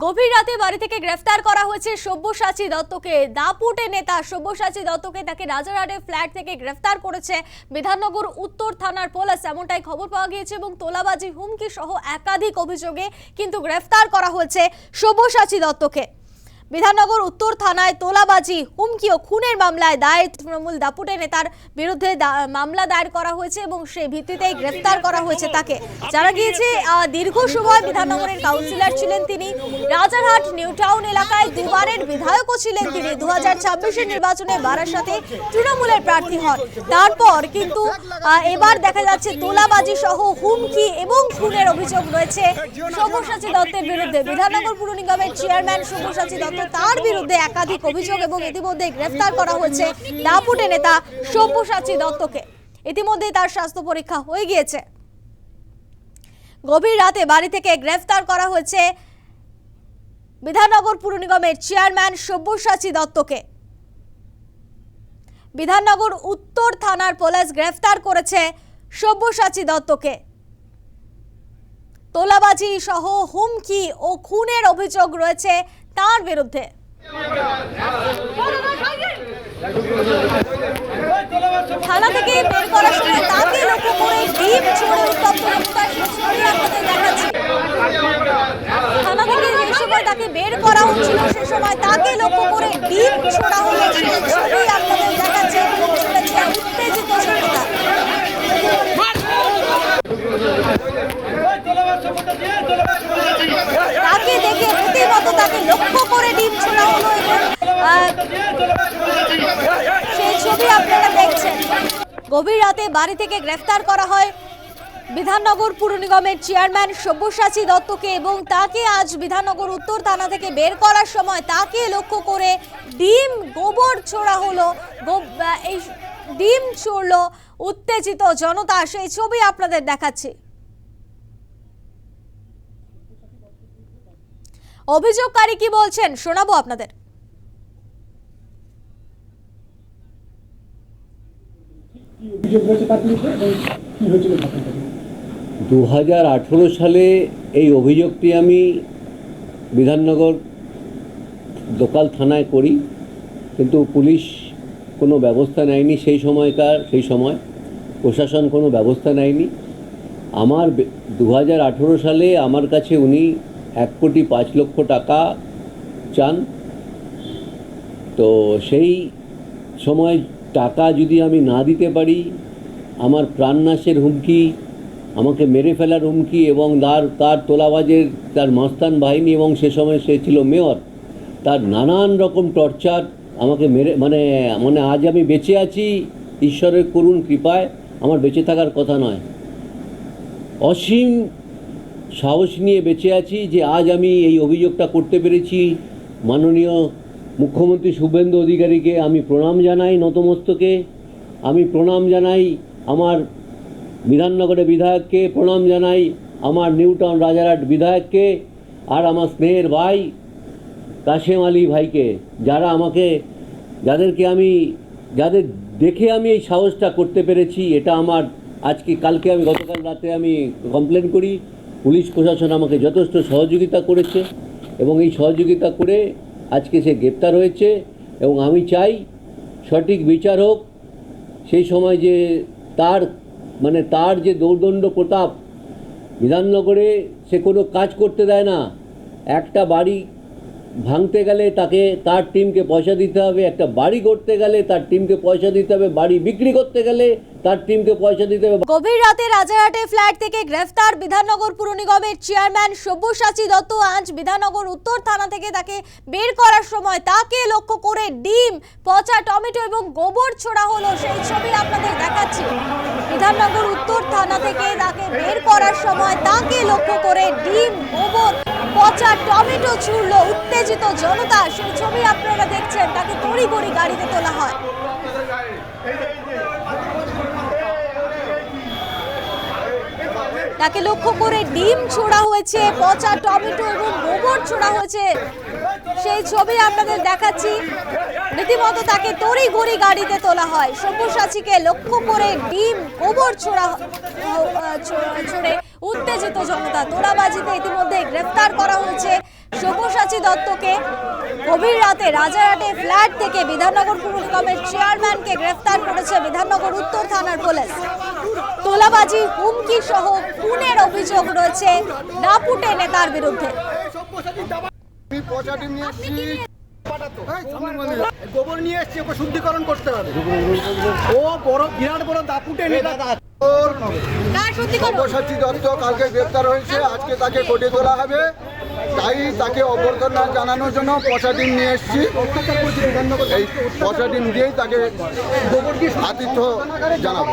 গভীর রাতে বাড়ি থেকে গ্রেফতার করা হয়েছে সব্যসাচী দত্তকে। দাপুটে নেতা সব্যসাচী দত্তকে তাকে রাজারহাটের ফ্ল্যাট থেকে গ্রেফতার করেছে বিধাননগর উত্তর থানার পুলিশ, এমনটাই খবর পাওয়া গিয়েছে। এবং তোলাবাজি, হুমকি সহ একাধিক অভিযোগে কিন্তু গ্রেফতার করা হয়েছে সব্যসাচী দত্তকে। বিধাননগর উত্তর থানায় তোলাবাজি, হুমকি ও খুনের মামলায় দায়ের তৃণমূল দাপুটে নেতার বিরুদ্ধে মামলা দায়ের করা হয়েছে এবং সেই ভিত্তিতেই গ্রেফতার করা হয়েছে তাকে। জানা গিয়েছে দীর্ঘ সময় বিধাননগরের কাউন্সিলর ছিলেন তিনি। রাজারহাট নিউ টাউন এলাকায় দুবারের বিধায়কও ছিলেন তিনি। 2026-এর নির্বাচনে বারাসাতে তৃণমূলের প্রার্থী হন। তারপর কিন্তু এবার দেখা যাচ্ছে তোলাবাজি সহ হুমকি এবং খুনের অভিযোগ রয়েছে সব্যসাচী দত্তের বিরুদ্ধে। বিধাননগর পুর নিগমের চেয়ারম্যান সব্যসাচী দত্ত, তার বিরুদ্ধে একাধিক অভিযোগ এবং ইতিমধ্যে গ্রেফতার করা হয়েছে দাপুটে নেতা সব্যসাচী দত্তকে। ইতিমধ্যে তার স্বাস্থ্য পরীক্ষা হয়ে গিয়েছে। গভীর রাতে বাড়ি থেকে গ্রেফতার করা হয়েছে বিধাননগর পুর নিগমের চেয়ারম্যান সব্যসাচী দত্তকে। বিধাননগর উত্তর থানার পুলিশ গ্রেফতার করেছে সব্যসাচী দত্তকে। তোলাবাজি সহ হুমকি ও খুনের অভিযোগ রয়েছে তার বিরুদ্ধে। থানা থেকে বের করার সময় তাকে লক্ষ্য করে ডিম ছুড়ে উত্তপ্ত অবস্থায় ছবি আপনাদের দেখাচ্ছি। থানা থেকে যে সময় তাকে বের করা হচ্ছিল সে সময় তাকে লক্ষ্য করে ডিম ছোড়া হলো, সেই ছবি আপনাদের দেখাচ্ছে। ডিম ছুড়েছে উত্তেজিত জনতা। তাকে দেখে রীতিমতো তাকে লক্ষ্য করে ডিম ছোড়া হলো এবং সেই ছবি আপনারা দেখছেন। গভীর রাতে বাড়ি থেকে গ্রেফতার করা হয় বিধাননগর পুর নিগমের চেয়ারম্যান সব্যসাচী দত্তকে এবং তাকে আজ বিধাননগর উত্তর থানা থেকে বের করার সময় তাকে লক্ষ্য করে ডিম গোবর ছোড়া হলো। এই ডিম ছুড়লো উত্তেজিত জনতা, সেই ছবি আপনাদের দেখাচ্ছি। অভিযোগকারী কি বলছেন শোনাবো আপনাদের। 2018 সালে এই অভিযোগটি আমি বিধাননগর লোকাল থানায় করি, কিন্তু পুলিশ কোনো ব্যবস্থা নেয়নি। সেই সময় প্রশাসন কোনো ব্যবস্থা নেয়নি। আমার 2018 সালে আমার কাছে উনি 1,05,00,000 টাকা চান। তো সেই সময় টাকা যদি আমি না দিতে পারি, আমার প্রাণনাশের হুমকি, আমাকে মেরে ফেলার হুমকি এবং তার তোলাবাজের তার মস্তান বাহিনী এবং সে সময় সে ছিল মেয়র, তার নানান রকম টর্চার আমাকে মানে আজ আমি বেঁচে আছি ঈশ্বরের করুণ কৃপায়। আমার বেঁচে থাকার কথা নয়, অসীম সাহস নিয়ে বেঁচে আছি যে আজ আমি এই অভিযোগটা করতে পেরেছি। মাননীয় মুখ্যমন্ত্রী শুভেন্দু অধিকারীকে আমি প্রণাম জানাই নতমস্তকে। আমি প্রণাম জানাই আমার বিধাননগরের বিধায়ককে, প্রণাম জানাই আমার নিউ টাউন রাজারহাট বিধায়ককে, আর আমার স্নেহের ভাই কাশেম আলী ভাইকে, যাদের দেখে আমি এই সাহসটা করতে পেরেছি। এটা আমার গতকাল রাতে আমি কমপ্লেন করি। পুলিশ প্রশাসন আমাকে যথেষ্ট সহযোগিতা করেছে এবং এই সহযোগিতা করে আজকে সে গ্রেপ্তার হয়েছে এবং আমি চাই সঠিক বিচার হোক। সেই সময় যে তার যে দৌর্দণ্ড প্রতাপ, বিধাননগরে সে কোনো কাজ করতে দেয় না। একটা বাড়ি ভাঙতে গেলে তার টিমকে পয়সা দিতে হবে, একটা বাড়ি করতে গেলে তার টিমকে পয়সা দিতে হবে, বাড়ি বিক্রি করতে গেলে তার টিমকে পয়সা দিতে হবে। গভীর রাতে রাজারহাটে ফ্ল্যাট থেকে গ্রেফতার বিধাননগর পুর নিগমের চেয়ারম্যান সব্যসাচী দত্ত। আজ বিধাননগর উত্তর থানা থেকে তাকে বের করার সময় তাকে লক্ষ্য করে ডিম, পচা টমেটো এবং গোবর ছোড়া হলো, সেই ছবি আপনাদের দেখাচ্ছি। বিধাননগর উত্তর থানা থেকে তাকে বের করার সময় তাকে লক্ষ্য করে ডিম, গোবর, পচা টমেটো ছুড়লো উত্তেজিত জনতা, সেই ছবি আপনারা দেখছেন। তাকে তড়িঘড়ি গাড়িতে তোলা হয়। তাকে লক্ষ্য করে ডিম ছোড়া হয়েছে, পচা টমেটো এবং গোবর ছোড়া হয়েছে, সেই ছবি আপনাদের দেখাচ্ছি। রীতিমতো তাকে তড়িঘড়ি গাড়িতে তোলা হয়। সব্যসাচীকে লক্ষ্য করে ডিম, গোবর ছুড়ে উত্তেজিত জনতা। তোলাবাজিতে ইতিমধ্যে গ্রেফতার করা হয়েছে সব্যসাচী দত্তকে। গভীর রাতে রাজারহাটে ফ্ল্যাট থেকে বিধাননগর পুর নিগমের চেয়ারম্যানকে গ্রেফতার করেছে বিধাননগর উত্তর থানার পুলিশ। তোলাবাজি, হুমকি সহ খুনের অভিযোগ রয়েছে দাপুটে নেতার বিরুদ্ধে। আমি পচা ডিম নিয়ে এসেছি, গোবর নিয়ে এসেছি, ওকে শুদ্ধিকরণ করতে হবে। ও বড় বিরাট বড় দাপুটে নেতা। সব্যসাচী দত্ত কালকে গ্রেপ্তার হয়েছে, আজকে তাকে কোর্টে তোলা হবে। তাই তাকে অভ্যর্থনা জানানোর জন্য পচা ডিম নিয়ে এসেছি। এই পচা ডিম দিয়েই তাকে আতিথ্য জানাবো।